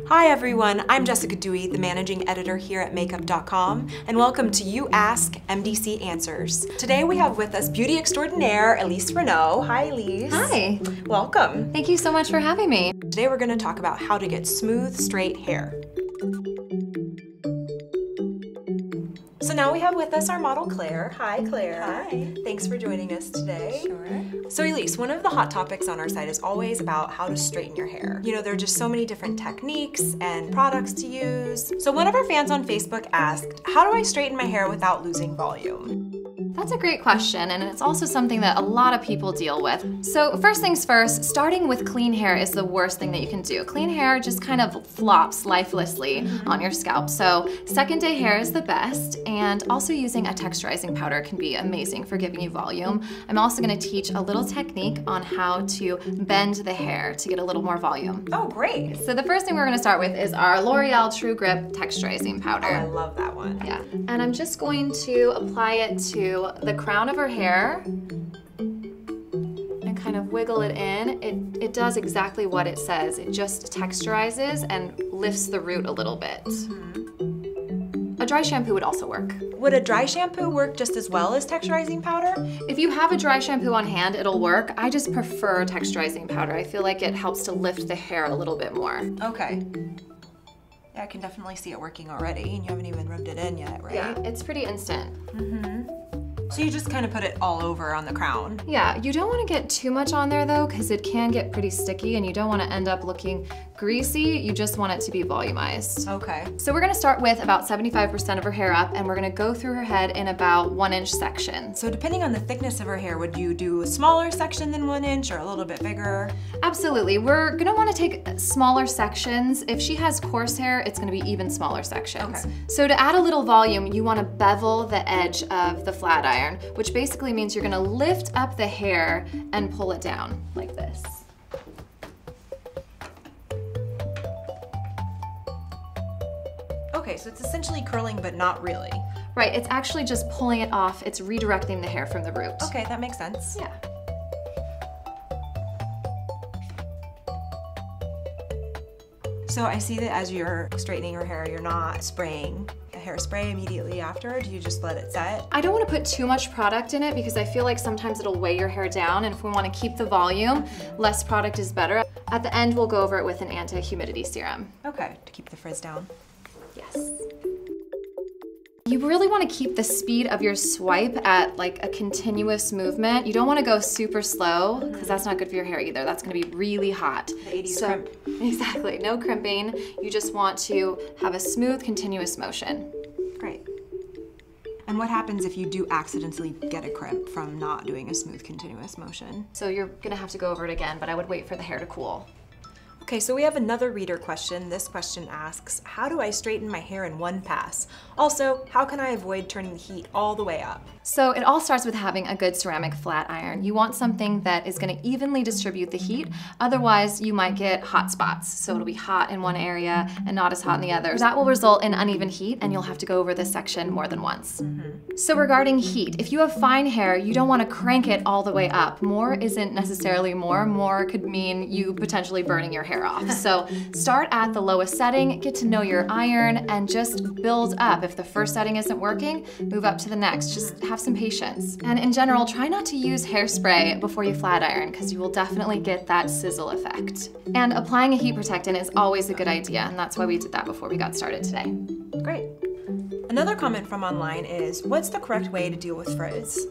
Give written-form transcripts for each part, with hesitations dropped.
Hi everyone, I'm Jessica Dewey, the managing editor here at Makeup.com, and welcome to You Ask MDC Answers. Today we have with us beauty extraordinaire Elise Renault. Hi Elise. Hi. Welcome. Thank you so much for having me. Today we're going to talk about how to get smooth, straight hair. So now we have with us our model Claire. Hi Claire. Hi. Thanks for joining us today. Sure. So Elise, one of the hot topics on our site is always about how to straighten your hair. You know, there are just so many different techniques and products to use. So one of our fans on Facebook asked, how do I straighten my hair without losing volume? That's a great question, and it's also something that a lot of people deal with. So first things first, starting with clean hair is the worst thing that you can do. Clean hair just kind of flops lifelessly on your scalp. So second day hair is the best, and also using a texturizing powder can be amazing for giving you volume. I'm also going to teach a little technique on how to bend the hair to get a little more volume. Oh, great. So the first thing we're going to start with is our L'Oreal True Grip texturizing powder. Oh, I love that one. Yeah, and I'm just going to apply it to the crown of her hair and kind of wiggle it in. It does exactly what it says. It just texturizes and lifts the root a little bit. A dry shampoo would also work. Would a dry shampoo work just as well as texturizing powder? If you have a dry shampoo on hand, it'll work. I just prefer texturizing powder. I feel like it helps to lift the hair a little bit more. Okay. Yeah, I can definitely see it working already, and you haven't even rubbed it in yet, right? Yeah, it's pretty instant. So you just kind of put it all over on the crown. Yeah, you don't want to get too much on there though, because it can get pretty sticky and you don't want to end up looking greasy. You just want it to be volumized. Okay. So we're going to start with about 75% of her hair up, and we're going to go through her head in about 1-inch sections. So depending on the thickness of her hair, would you do a smaller section than 1 inch or a little bit bigger? Absolutely. We're going to want to take smaller sections. If she has coarse hair, it's going to be even smaller sections. Okay. So to add a little volume, you want to bevel the edge of the flat iron, which basically means you're going to lift up the hair and pull it down like this. Okay, so it's essentially curling, but not really. Right, it's actually just pulling it off. It's redirecting the hair from the root. Okay, that makes sense. Yeah. So I see that as you're straightening her hair, you're not spraying a hairspray immediately after. Do you just let it set? I don't want to put too much product in it because I feel like sometimes it'll weigh your hair down, and if we want to keep the volume, less product is better. At the end, we'll go over it with an anti-humidity serum. Okay, to keep the frizz down. Yes. You really want to keep the speed of your swipe at like a continuous movement. You don't want to go super slow because that's not good for your hair either. That's going to be really hot. The 80s crimp. Exactly, no crimping. You just want to have a smooth, continuous motion. Great. And what happens if you do accidentally get a crimp from not doing a smooth, continuous motion? So you're going to have to go over it again, but I would wait for the hair to cool. Okay, so we have another reader question. This question asks, how do I straighten my hair in one pass? Also, how can I avoid turning the heat all the way up? So it all starts with having a good ceramic flat iron. You want something that is going to evenly distribute the heat, otherwise you might get hot spots. So it'll be hot in one area and not as hot in the other. That will result in uneven heat, and you'll have to go over this section more than once. So regarding heat, if you have fine hair, you don't want to crank it all the way up. More isn't necessarily more. More could mean you potentially burning your hair off. So start at the lowest setting, get to know your iron, and just build up. If the first setting isn't working, move up to the next. Just have some patience. And in general, try not to use hairspray before you flat iron because you will definitely get that sizzle effect. And applying a heat protectant is always a good idea, and that's why we did that before we got started today. Great. Another comment from online is, what's the correct way to deal with frizz?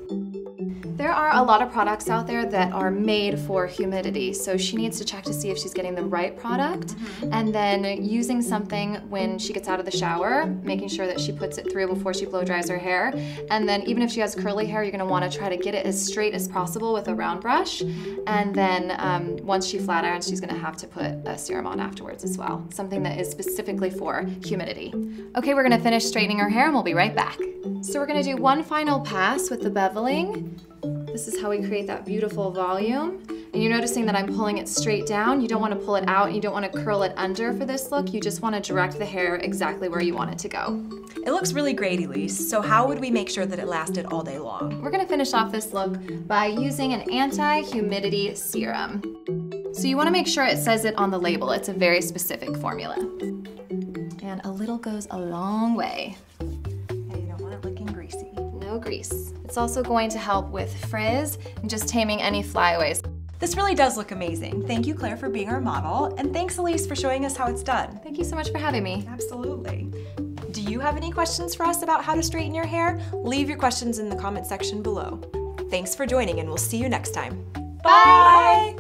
There are a lot of products out there that are made for humidity, so she needs to check to see if she's getting the right product, and then using something when she gets out of the shower, making sure that she puts it through before she blow dries her hair, and then even if she has curly hair, you're going to want to try to get it as straight as possible with a round brush, and then once she flat irons, she's going to have to put a serum on afterwards as well, something that is specifically for humidity. Okay, we're going to finish straightening her hair and we'll be right back. So we're going to do one final pass with the beveling. This is how we create that beautiful volume. And you're noticing that I'm pulling it straight down. You don't want to pull it out, and you don't want to curl it under for this look. You just want to direct the hair exactly where you want it to go. It looks really great, Elise. So how would we make sure that it lasted all day long? We're going to finish off this look by using an anti-humidity serum. So So you wanna make sure it says it on the label. It's a very specific formula. And a little goes a long way. Yeah, you don't want it looking greasy. No grease. It's also going to help with frizz and just taming any flyaways. This really does look amazing. Thank you, Claire, for being our model, and thanks, Elise, for showing us how it's done. Thank you so much for having me. Absolutely. Do you have any questions for us about how to straighten your hair? Leave your questions in the comment section below. Thanks for joining, and we'll see you next time. Bye!